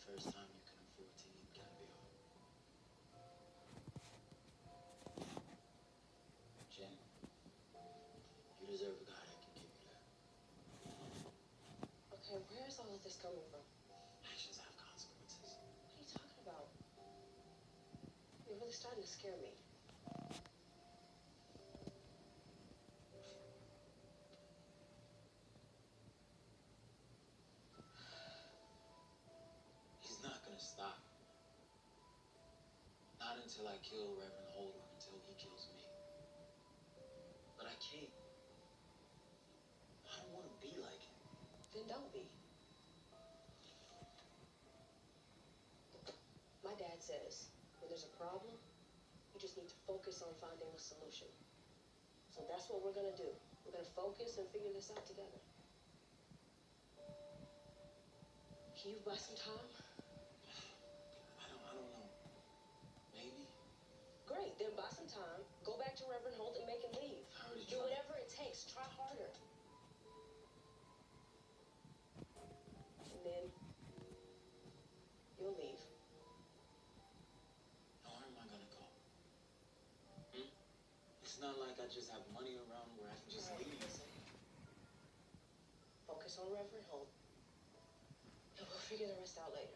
first time you can afford to eat caviar. Jen, you deserve a guy that can give you that. Okay, where is all of this coming from? Actions have consequences. What are you talking about? You're really starting to scare me. He's not gonna stop. Not until I kill Reverend Holt or until he kills me. But I can't. I don't want to be like him. Then don't be. My dad says, when there's a problem, you just need to focus on finding a solution. So that's what we're gonna do. We're gonna focus and figure this out together. Can you buy some time? I don't know. Maybe. Great, then buy some time, go back to Reverend Holt and make him leave. I already Do tried. whatever it takes, try harder. And then you'll leave. Now, where am I gonna go? It's not like I just have money around where I can just All right, leave. listen. Focus on Reverend Holt. And we'll figure the rest out later.